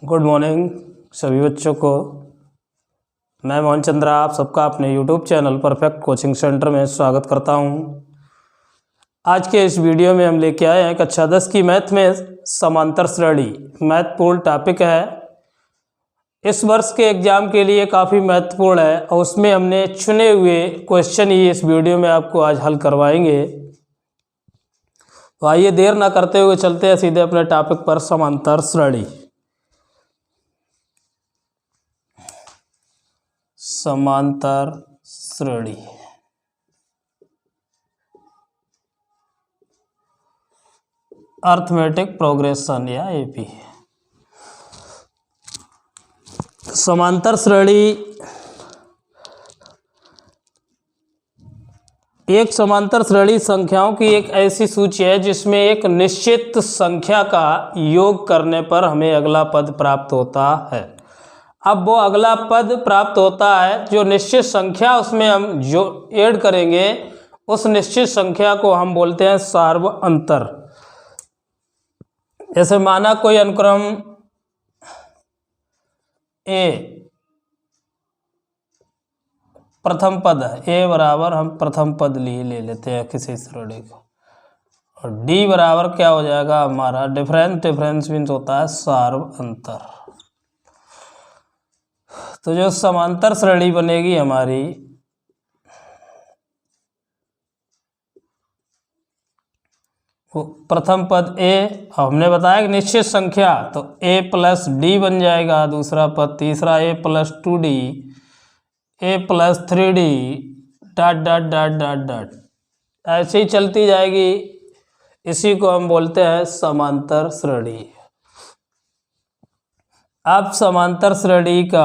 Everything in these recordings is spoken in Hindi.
गुड मॉर्निंग सभी बच्चों को। मैं मोहन चंद्रा आप सबका अपने YouTube channel perfect coaching centre में स्वागत करता हूं। आज के इस वीडियो में हम लेके आए हैं कक्षा 10 की मैथ में समांतर श्रेणी। महत्वपूर्ण टॉपिक है, इस वर्ष के एग्जाम के लिए काफ़ी महत्वपूर्ण है और उसमें हमने चुने हुए क्वेश्चन ही इस वीडियो में आपको आज हल करवाएंगे। तो आइए देर ना करते हुए चलते हैं सीधे अपने टॉपिक पर, समांतर श्रेणी। समांतर श्रेणी अर्थमेटिक प्रोग्रेशन या एपी। समांतर श्रेणी एक समांतर श्रेणी संख्याओं की एक ऐसी सूची है जिसमें एक निश्चित संख्या का योग करने पर हमें अगला पद प्राप्त होता है। अब वो अगला पद प्राप्त होता है जो निश्चित संख्या उसमें हम जो ऐड करेंगे उस निश्चित संख्या को हम बोलते हैं सार्वअंतर। जैसे माना कोई अनुक्रम ए प्रथम पद है, ए बराबर हम प्रथम पद ले लेते हैं किसी श्रेणी को, और डी बराबर क्या हो जाएगा हमारा डिफरेंस मीन्स होता है सार्वअंतर। तो जो समांतर श्रेणी बनेगी हमारी वो प्रथम पद ए, हमने बताया कि निश्चित संख्या तो ए प्लस डी बन जाएगा, दूसरा पद तीसरा A plus 2d, A plus 3d dot dot dot dot dot ऐसे ही चलती जाएगी। इसी को हम बोलते हैं समांतर श्रेणी। अब समांतर श्रेणी का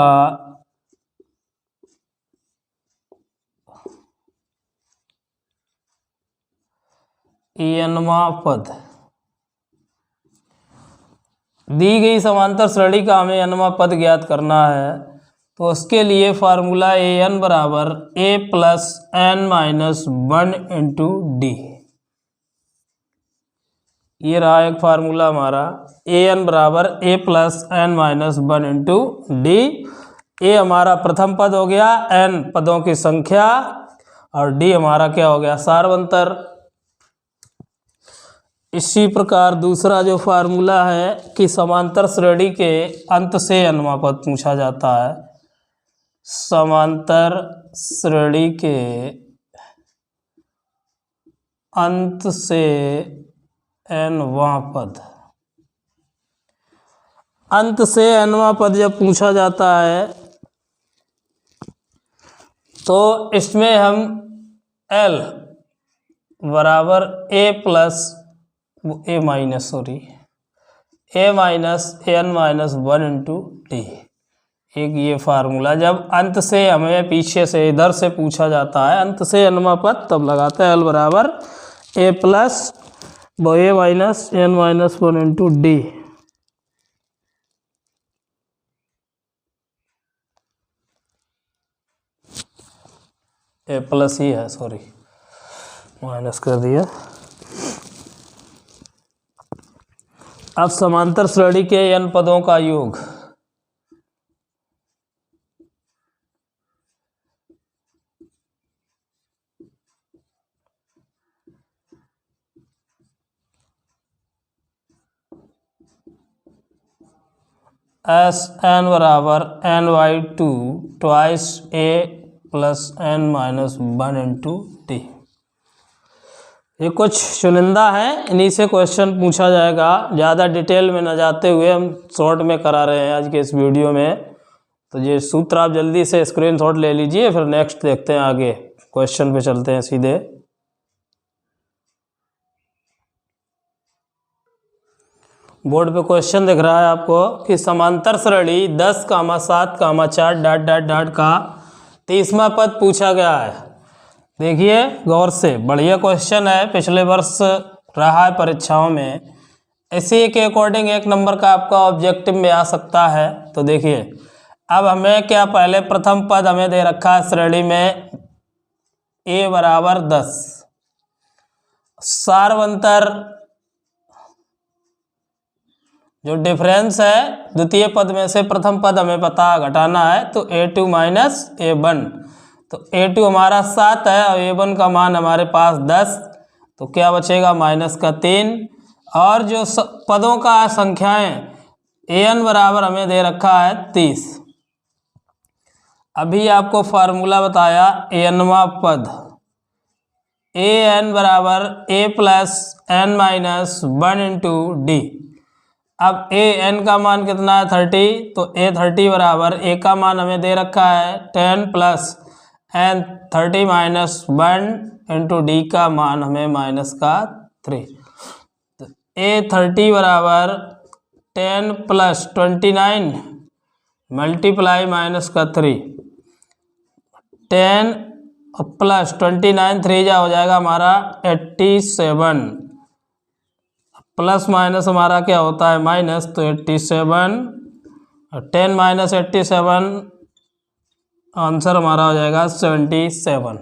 एनवां पद, दी गई समांतर श्रेणी का हमें एनवां पद ज्ञात करना है। तो उसके लिए फार्मूला ए एन बराबर A plus N minus 1 into D. ये रहा एक फार्मूला हमारा, ए एन बराबर A plus N minus 1 into D. A हमारा प्रथम पद हो गया, एन पदों की संख्या, और डी हमारा क्या हो गया सार्वअंतर। इसी प्रकार दूसरा जो फार्मूला है कि समांतर श्रेणी के अंत से एनवां पद पूछा जाता है। समांतर श्रेणी के अंत से एनवां पद, अंत से एनवां पद जब पूछा जाता है तो इसमें हम एल बराबर A plus A minus N minus 1 into D. एक ये फार्मूला, जब अंत से हमें पीछे से इधर से पूछा जाता है अंत से एनवां पद, तब लगाते हैं एल बराबर A plus A minus N minus 1 into D. A plus ही है, सॉरी माइनस कर दिया। अब समांतर श्रेणी के एन पदों का योग, एस एन बराबर n by 2 twice a plus N minus 1 into D. ये कुछ चुनिंदा है, इन्हीं से क्वेश्चन पूछा जाएगा। ज़्यादा डिटेल में न जाते हुए हम शॉर्ट में करा रहे हैं आज के इस वीडियो में। तो ये सूत्र आप जल्दी से स्क्रीनशॉट ले लीजिए, फिर नेक्स्ट देखते हैं, आगे क्वेश्चन पे चलते हैं सीधे। बोर्ड पे क्वेश्चन दिख रहा है आपको कि समांतर श्रेणी 10, 7, 4 डॉट डॉट डॉट का 30वां पद पूछा गया है। देखिए गौर से, बढ़िया क्वेश्चन है, पिछले वर्ष रहा है परीक्षाओं में। इसी के अकॉर्डिंग 1 नंबर का आपका ऑब्जेक्टिव में आ सकता है। तो देखिए अब हमें क्या, पहले प्रथम पद हमें दे रखा है श्रेणी में ए बराबर 10, सार्वअंतर जो डिफरेंस है द्वितीय पद में से प्रथम पद हमें पता घटाना है, तो a2 माइनस a1, तो a2 हमारा 7 है और a1 का मान हमारे पास 10, तो क्या बचेगा माइनस का 3। और जो पदों का संख्याएं an बराबर हमें दे रखा है 30। अभी आपको फार्मूला बताया anवां पद, an बराबर a plus n minus 1 into D. अब an का मान कितना है 30, तो a30 बराबर a का मान हमें दे रखा है 10 plus n 30 minus 1 into D का मान हमें माइनस का 3। तो a30 बराबर 10 प्लस 29 मल्टीप्लाई माइनस का 3, 10 प्लस 29 3 जा हो जाएगा हमारा 87, प्लस माइनस हमारा क्या होता है माइनस, तो 87 और 10 माइनस 87 आंसर हमारा हो जाएगा 77।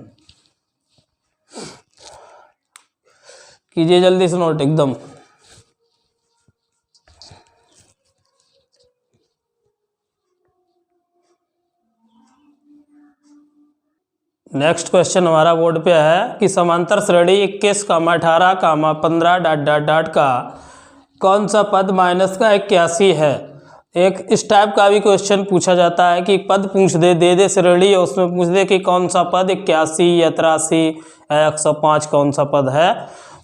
कीजिए जल्दी से नोट एकदम। नेक्स्ट क्वेश्चन हमारा बोर्ड पे है कि समांतर श्रेणी 21, 18, 15 डॉट डॉट डॉट का कौन सा पद माइनस का 81 है। एक इस टाइप का भी क्वेश्चन पूछा जाता है कि पद पूछ दे श्रेणी और उसमें पूछ दे कि कौन सा पद 81 या 83 या 105 कौन सा पद है।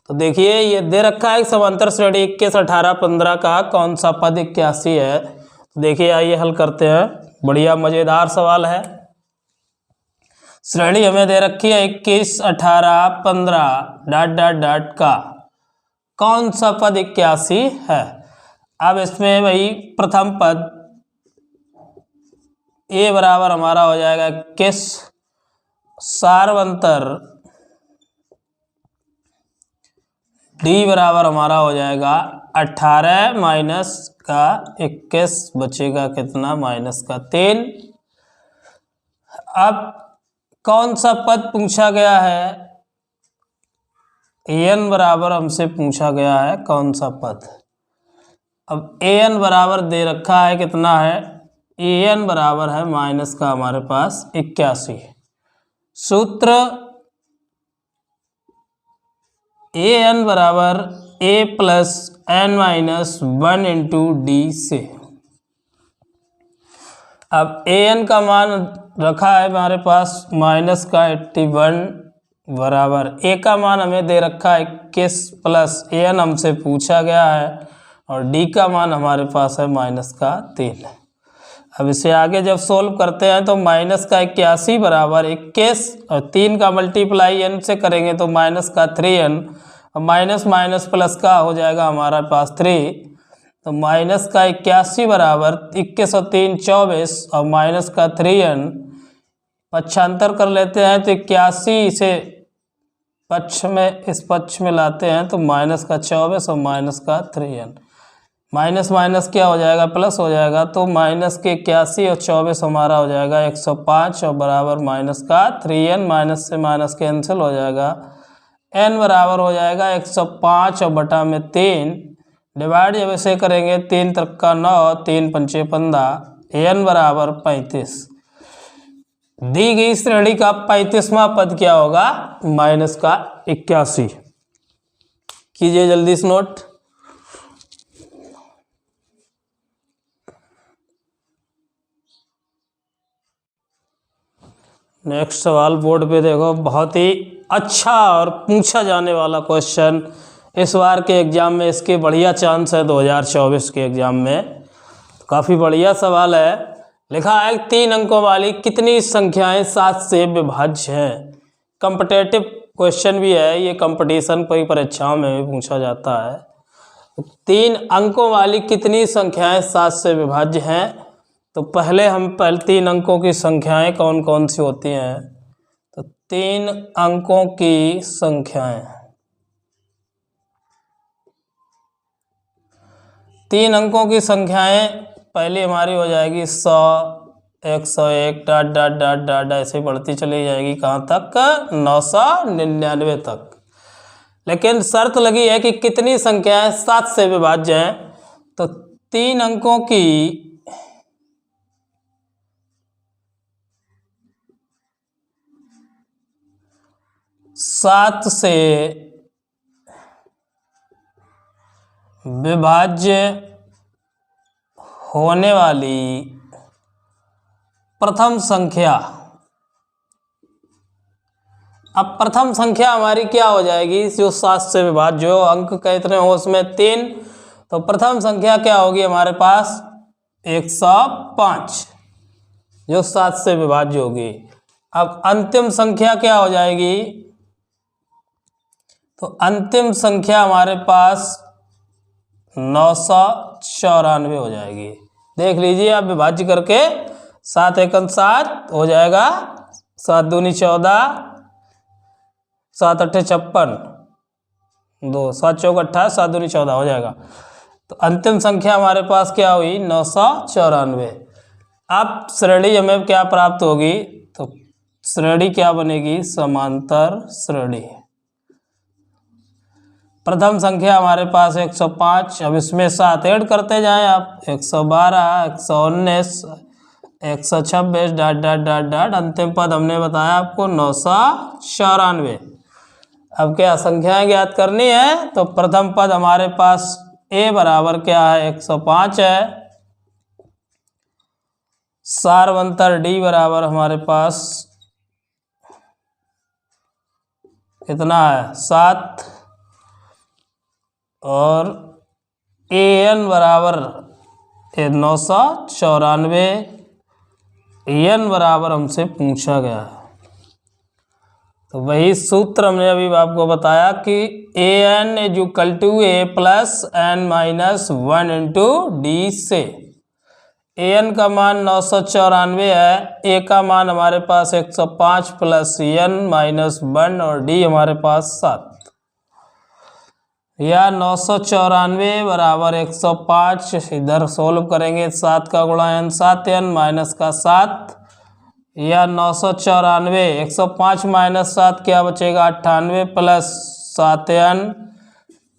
तो देखिए ये दे रखा है समांतर श्रेणी 21, 18, 15 का कौन सा पद 81 है। तो देखिए आइए हल करते हैं, बढ़िया मज़ेदार सवाल है। श्रेणी हमें दे रखी है 21, 18, 15 डॉट डॉट डॉट का कौन सा पद 81 है। अब इसमें भाई प्रथम पद a बराबर हमारा हो जाएगा 21, सार्वंतर d बराबर हमारा हो जाएगा 18 माइनस का 21, बचेगा कितना माइनस का 3। अब कौन सा पद पूछा गया है, an बराबर हमसे पूछा गया है कौन सा पद। अब an बराबर दे रखा है कितना है, an बराबर है माइनस का हमारे पास 81। सूत्र an बराबर a plus n minus 1 into D से। अब an का मान रखा है हमारे पास माइनस का 81 बराबर a का मान हमें दे रखा है 21 प्लस an हमसे पूछा गया है और d का मान हमारे पास है माइनस का 3। अब इसे आगे जब सोल्व करते हैं तो माइनस का 81 बराबर 21 और 3 का मल्टीप्लाई n से करेंगे तो माइनस का 3n और माइनस माइनस प्लस का हो जाएगा हमारे पास 3। तो माइनस का 81 बराबर 21 और 3 24 और माइनस का 3n, पक्षांतर कर लेते हैं तो 81 से पक्ष में इस पक्ष में लाते हैं तो माइनस का 24 और माइनस का 3n, माइनस माइनस क्या हो जाएगा प्लस हो जाएगा। तो माइनस के 81 और 24 हमारा हो जाएगा 105 और बराबर माइनस का 3n, माइनस से माइनस कैंसिल हो जाएगा, n बराबर हो जाएगा 105 और बटा में 3 डिवाइड जब इसे करेंगे 3 तक का 9, 3 पंचे 15, n बराबर 35। दी गई श्रेणी का 35वां पद क्या होगा माइनस का 81। कीजिए जल्दी से नोट। नेक्स्ट सवाल बोर्ड पे देखो, बहुत ही अच्छा और पूछा जाने वाला क्वेश्चन इस बार के एग्ज़ाम में, इसके बढ़िया चांस है 2024 के एग्ज़ाम में। तो काफ़ी बढ़िया सवाल है। लिखा है 3 अंकों वाली कितनी संख्याएं 7 से विभाज्य हैं। कॉम्पिटेटिव क्वेश्चन भी है ये, कंपटीशन परीक्षाओं में भी पूछा जाता है। 3 अंकों वाली कितनी संख्याएं 7 से विभाज्य हैं। तो पहले 3 अंकों की संख्याएं कौन कौन सी होती हैं। तो 3 अंकों की संख्याएं, 3 अंकों की संख्याएं पहले हमारी हो जाएगी 100, 101 डॉट डॉट डॉट डॉट ऐसे बढ़ती चली जाएगी कहाँ तक 999 तक। लेकिन शर्त लगी है कि कितनी संख्याएं 7 से विभाज्य हैं। तो 3 अंकों की 7 से विभाज्य होने वाली प्रथम संख्या। अब प्रथम संख्या हमारी क्या हो जाएगी, जो 7 से विभाज्य, जो अंक कितने हो उसमें 3, तो प्रथम संख्या क्या होगी हमारे पास 105, जो 7 से विभाज्य होगी। अब अंतिम संख्या क्या हो जाएगी, तो अंतिम संख्या हमारे पास 994 हो जाएगी। देख लीजिए आप विभाज्य करके, 7 एकम 7 हो जाएगा, 7 दूनी 14, 7 अट्ठे 56, 2 7 चौक 28, 7 दूनी 14 हो जाएगा। तो अंतिम संख्या हमारे पास क्या हुई 994। अब श्रेणी हमें क्या प्राप्त होगी, तो श्रेणी क्या बनेगी, समांतर श्रेणी। प्रथम संख्या हमारे पास 105, अब इसमें 7 ऐड करते जाएं आप, 112, 119, 126 डाट डाट डाट डाट, अंतिम पद हमने बताया आपको 994। अब क्या संख्याएं ज्ञात करनी है, तो प्रथम पद हमारे पास a बराबर क्या है 105 है, सारवंतर d बराबर हमारे पास कितना है 7, और an बराबर 994, n बराबर हमसे पूछा गया है। तो वही सूत्र हमने अभी आपको बताया कि an = a plus n minus 1 into D से। an का मान 994 है, a का मान हमारे पास 105 प्लस n माइनस 1 और d हमारे पास 7, या 994 बराबर 105, इधर सोल्व करेंगे 7 का गुणा n 7n माइनस का 7, या 994, 105 माइनस 7 क्या बचेगा 98 प्लस 7n।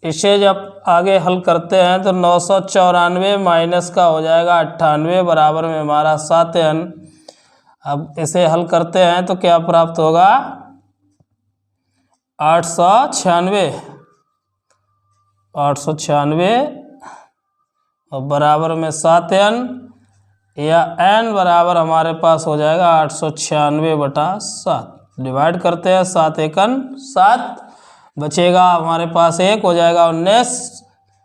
इसे जब आगे हल करते हैं तो 994 माइनस का हो जाएगा 98 बराबर में हमारा 7n। अब इसे हल करते हैं तो क्या प्राप्त होगा 896 और बराबर में 7n, या n बराबर हमारे पास हो जाएगा 896/7। डिवाइड करते हैं, 7 एकम 7, बचेगा हमारे पास 1, हो जाएगा 19,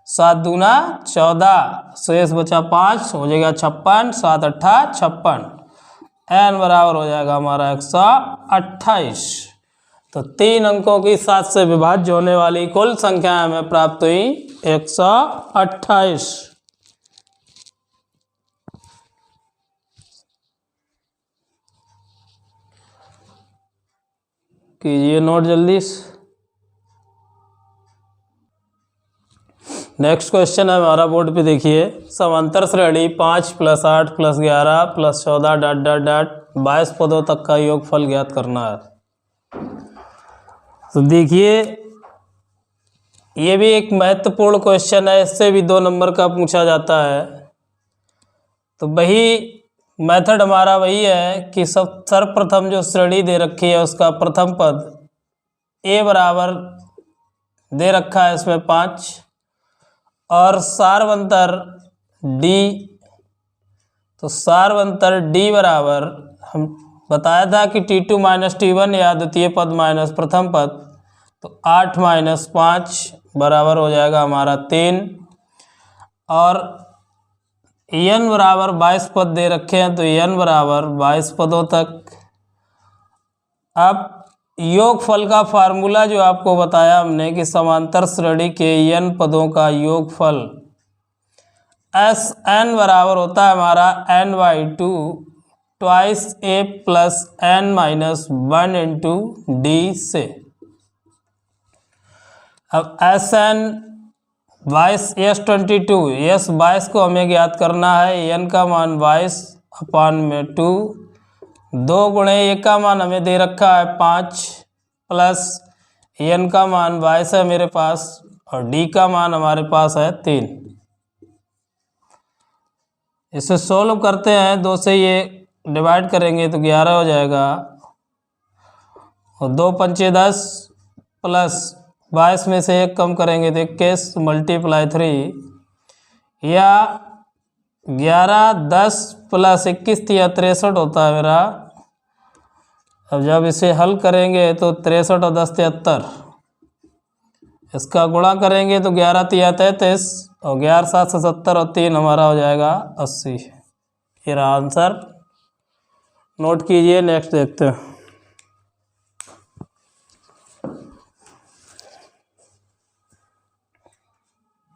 7 दूना 14, शेष बचा 5, हो जाएगा 56, 7 अट्ठा 56, n बराबर हो जाएगा हमारा 128। तो 3 अंकों की 7 से विभाज्य होने वाली कुल संख्या हमें प्राप्त हुई 128। कीजिए नोट जल्दी। नेक्स्ट क्वेश्चन है हमारा, बोर्ड पे देखिए। समांतर श्रेणी 5 + 8 + 11 + 14 डाट डाट डाट 22 पदों तक का योगफल ज्ञात करना है। तो देखिए ये भी एक महत्वपूर्ण क्वेश्चन है, इससे भी 2 नंबर का पूछा जाता है। तो वही मेथड हमारा वही है कि सर्वप्रथम जो श्रेणी दे रखी है उसका प्रथम पद a बराबर दे रखा है इसमें 5, और सारवंतर d, तो सारवंतर d बराबर हम बताया था कि t2 - t1 या द्वितीय पद माइनस प्रथम पद, तो 8 - 5 बराबर हो जाएगा हमारा 3, और n बराबर 22 पद दे रखे हैं, तो n बराबर 22 पदों तक। अब योगफल का फार्मूला जो आपको बताया हमने कि समांतर श्रेणी के n पदों का योगफल Sn बराबर होता है हमारा n/2 twice a plus n minus 1 into D से। अब Sn 22 को हमें ज्ञात करना है, n का मान 22/2, 2 गुणे a का मान हमें दे रखा है 5, प्लस n का मान 22 है मेरे पास, और d का मान हमारे पास है 3। इसे सोल्व करते हैं, 2 से ये डिवाइड करेंगे तो 11 हो जाएगा, और 2 पंचे 10 प्लस 22 में से 1 कम करेंगे तो 21 मल्टीप्लाई 3, या 11 10 प्लस 21 या 63 होता है मेरा। अब जब इसे हल करेंगे तो 63 और 10 73, इसका गुणा करेंगे तो 11 तिया 33, और 11 7 से 70 और 3 हमारा हो जाएगा 80। ये रहा आंसर, नोट कीजिए। नेक्स्ट देखते हैं।